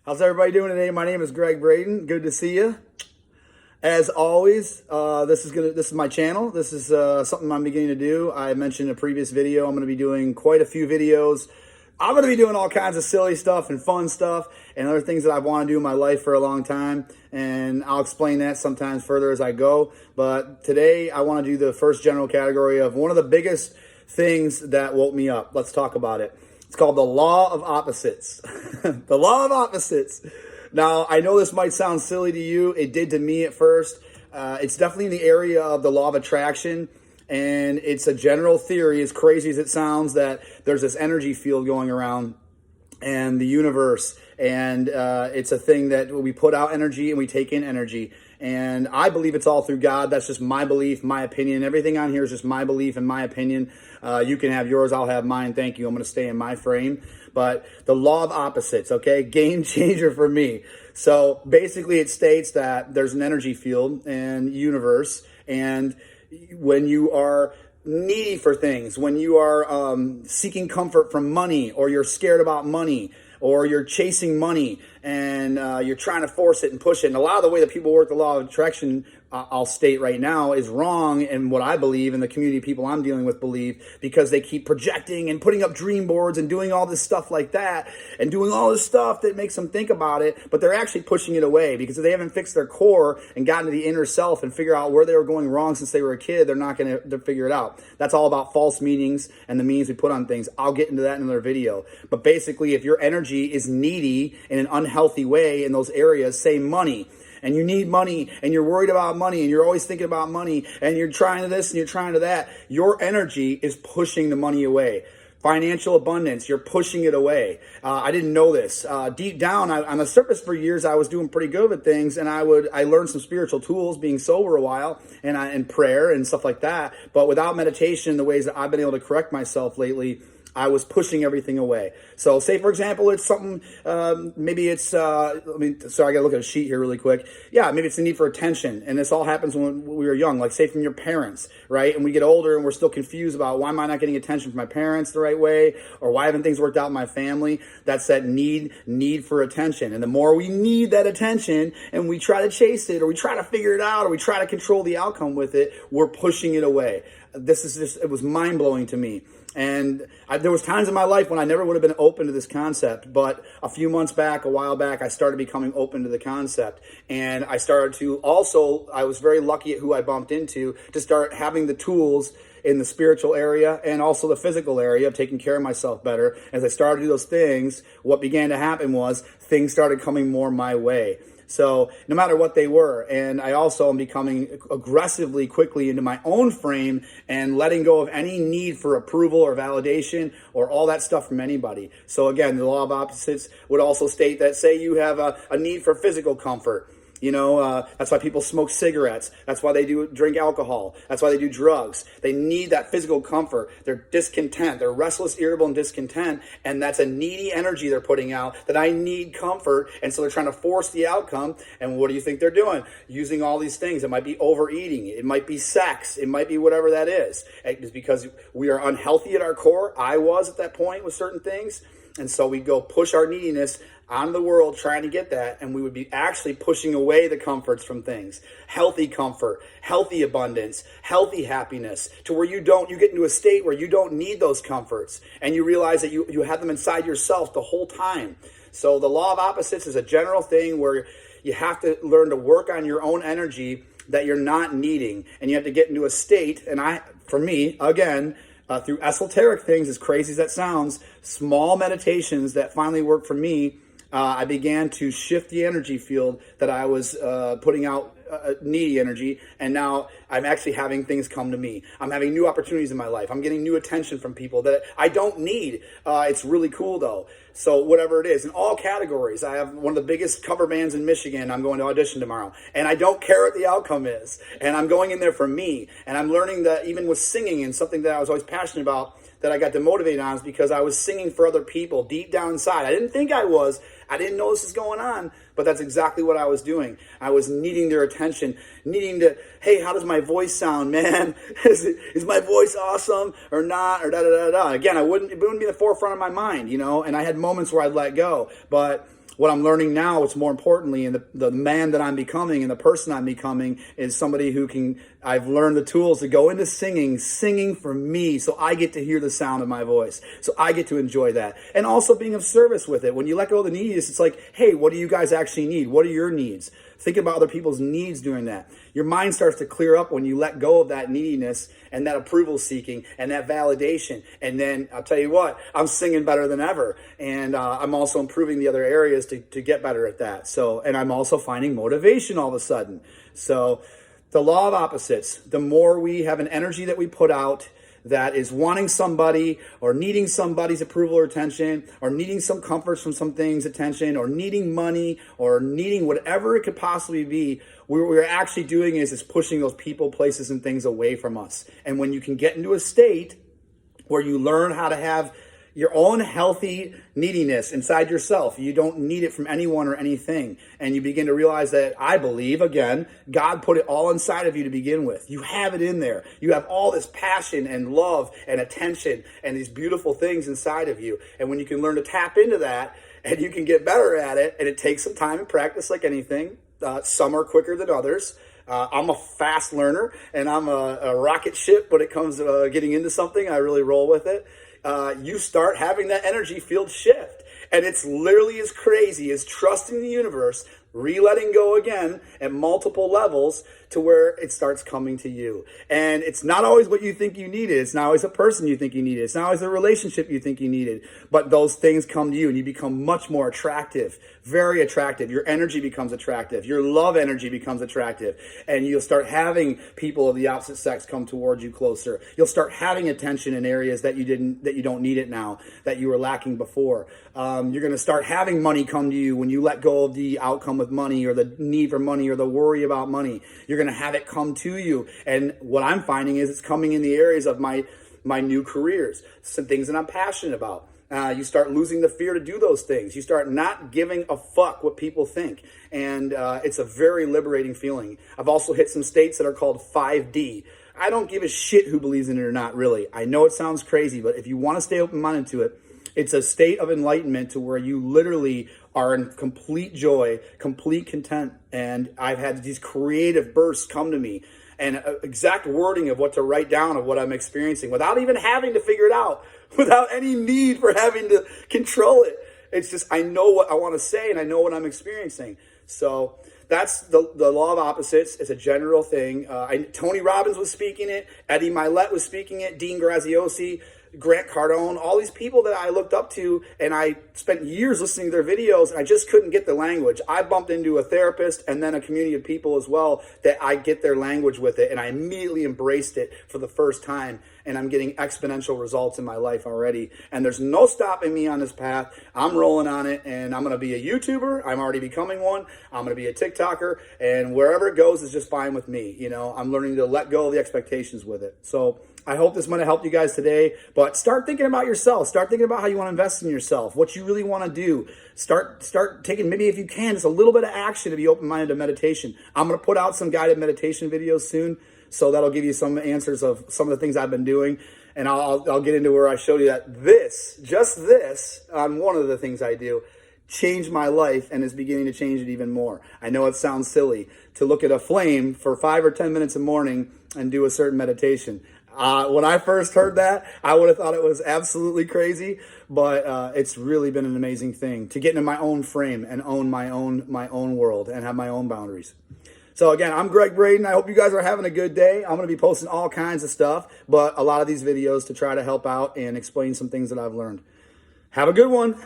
How's everybody doing today? My name is Greg Braden. Good to see you. As always, this is my channel. This is something I'm beginning to do. I mentioned in a previous video, I'm going to be doing quite a few videos. I'm going to be doing all kinds of silly stuff and fun stuff and other things that I want to do in my life for a long time. And I'll explain that sometimes further as I go. But today I want to do the first general category of one of the biggest things that woke me up. Let's talk about it. It's called the law of opposites. The law of opposites. Now, I know this might sound silly to you. It did to me at first. It's definitely in the area of the law of attraction. And it's a general theory, as crazy as it sounds, that there's this energy field going around and the universe. And it's a thing that we put out energy and we take in energy. And I believe it's all through God. That's just my belief, my opinion. Everything on here is just my belief and my opinion. You can have yours. I'll have mine. Thank you. I'm going to stay in my frame. But the law of opposites, okay? Game changer for me. So basically it states that there's an energy field and universe. And when you are needy for things, when you are seeking comfort from money, or you're scared about money, or you're chasing money and you're trying to force it and push it. And a lot of the way that people work the law of attraction, I'll state right now, is wrong, and what I believe and the community of people I'm dealing with believe, because they keep projecting and putting up dream boards and doing all this stuff like that and doing all this stuff that makes them think about it, but they're actually pushing it away, because if they haven't fixed their core and gotten to the inner self and figure out where they were going wrong since they were a kid, they're not going to figure it out. That's all about false meanings and the meanings we put on things. I'll get into that in another video. But basically, if your energy is needy in an unhealthy way in those areas, say money, and you need money, and you're worried about money, and you're always thinking about money, and you're trying to this and you're trying to that, your energy is pushing the money away. Financial abundance, you're pushing it away. I didn't know this. Deep down, on the surface for years, I was doing pretty good with things, and I learned some spiritual tools, being sober a while, and prayer and stuff like that. But without meditation, the ways that I've been able to correct myself lately, I was pushing everything away. So say, for example, it's something, maybe it's, I got to look at a sheet here really quick. Yeah, maybe it's the need for attention. And this all happens when we were young, like say from your parents, right? And we get older and we're still confused about, why am I not getting attention from my parents the right way? Or why haven't things worked out in my family? That's that need for attention. And the more we need that attention and we try to chase it, or we try to figure it out, or we try to control the outcome with it, we're pushing it away. It was mind-blowing to me. And there was times in my life when I never would have been open to this concept, but a while back, I started becoming open to the concept. And I started to also, I was very lucky at who I bumped into, to start having the tools in the spiritual area and also the physical area of taking care of myself better. As I started to do those things, what began to happen was things started coming more my way. So no matter what they were, and I also am becoming aggressively quickly into my own frame and letting go of any need for approval or validation or all that stuff from anybody. So again, the law of opposites would also state that, say you have a need for physical comfort. That's why people smoke cigarettes. That's why they drink alcohol. That's why they do drugs. They need that physical comfort. They're discontent. They're restless, irritable, and discontent. And that's a needy energy they're putting out, that I need comfort. And so they're trying to force the outcome. And what do you think they're doing? Using all these things. It might be overeating. It might be sex. It might be whatever that is. It's because we are unhealthy at our core. I was at that point with certain things. And so we go push our neediness onto the world trying to get that, and we would be actually pushing away the comforts from things. Healthy comfort, healthy abundance, healthy happiness, to where you get into a state where you don't need those comforts, and you realize that you have them inside yourself the whole time. So the law of opposites is a general thing where you have to learn to work on your own energy that you're not needing, and you have to get into a state, and for me, again, through esoteric things, as crazy as that sounds, small meditations that finally worked for me, I began to shift the energy field that I was putting out, needy energy, and now I'm actually having things come to me. I'm having new opportunities in my life. I'm getting new attention from people that I don't need. It's really cool, though. So whatever it is, in all categories, I have one of the biggest cover bands in Michigan. I'm going to audition tomorrow, and I don't care what the outcome is, and I'm going in there for me, and I'm learning that even with singing, and something that I was always passionate about, that I got demotivated on, is because I was singing for other people deep down inside. I didn't think I was. I didn't know this was going on, but that's exactly what I was doing. I was needing their attention, needing to, hey, how does my voice sound, man? Is my voice awesome or not, or da-da-da-da. Again, it wouldn't be in the forefront of my mind, and I had moments where I'd let go, but What I'm learning now, what's more importantly, and the man that I'm becoming and the person I'm becoming is somebody who can, I've learned the tools to go into singing for me, so I get to hear the sound of my voice. So I get to enjoy that. And also being of service with it. When you let go of the neediness, it's like, hey, what do you guys actually need? What are your needs? Think about other people's needs doing that. Your mind starts to clear up when you let go of that neediness and that approval seeking and that validation. And then I'll tell you what, I'm singing better than ever. And I'm also improving the other areas to get better at that. So, and I'm also finding motivation all of a sudden. So the law of opposites, the more we have an energy that we put out that is wanting somebody or needing somebody's approval or attention or needing some comforts from some things, attention, or needing money or needing whatever it could possibly be, what we're actually doing is pushing those people, places, and things away from us. And when you can get into a state where you learn how to have your own healthy neediness inside yourself. You don't need it from anyone or anything. And you begin to realize that, I believe, again, God put it all inside of you to begin with. You have it in there. You have all this passion and love and attention and these beautiful things inside of you. And when you can learn to tap into that and you can get better at it, and it takes some time and practice like anything, some are quicker than others. I'm a fast learner and I'm a rocket ship when it comes to getting into something. I really roll with it. You start having that energy field shift. And it's literally as crazy as trusting the universe, re-letting go again at multiple levels to where it starts coming to you. And it's not always what you think you needed. It's not always a person you think you needed. It's not always a relationship you think you needed. But those things come to you and you become much more attractive, very attractive. Your energy becomes attractive. Your love energy becomes attractive. And you'll start having people of the opposite sex come towards you closer. You'll start having attention in areas that you don't need it now, that you were lacking before. You're going to start having money come to you when you let go of the outcome with money or the need for money or the worry about money. You're going to have it come to you. And what I'm finding is it's coming in the areas of my new careers, some things that I'm passionate about. You start losing the fear to do those things. You start not giving a fuck what people think. And it's a very liberating feeling. I've also hit some states that are called 5D. I don't give a shit who believes in it or not, really. I know it sounds crazy, but if you want to stay open-minded to it, it's a state of enlightenment to where you literally are in complete joy, complete content. And I've had these creative bursts come to me and exact wording of what to write down of what I'm experiencing without even having to figure it out, without any need for having to control it. It's just, I know what I want to say and I know what I'm experiencing. So that's the law of opposites. It's a general thing. Tony Robbins was speaking it. Eddie Milet was speaking it. Dean Graziosi, Grant Cardone, all these people that I looked up to, and I spent years listening to their videos, and I just couldn't get the language. I bumped into a therapist and then a community of people as well that I get their language with it, and I immediately embraced it for the first time, and I'm getting exponential results in my life already, and there's no stopping me on this path. I'm rolling on it, and I'm going to be a YouTuber. I'm already becoming one. I'm going to be a TikToker, and wherever it goes is just fine with me. You know, I'm learning to let go of the expectations with it. So I hope this might have helped you guys today, but start thinking about yourself. Start thinking about how you want to invest in yourself, what you really want to do. Start taking, maybe if you can, just a little bit of action to be open-minded to meditation. I'm going to put out some guided meditation videos soon, so that'll give you some answers of some of the things I've been doing. And I'll get into where I showed you that just this, on one of the things I do, changed my life and is beginning to change it even more. I know it sounds silly to look at a flame for 5 or 10 minutes in the morning and do a certain meditation. When I first heard that, I would have thought it was absolutely crazy, but it's really been an amazing thing to get into my own frame and own my own world and have my own boundaries. So again, I'm Greg Braden. I hope you guys are having a good day. I'm going to be posting all kinds of stuff, but a lot of these videos to try to help out and explain some things that I've learned. Have a good one.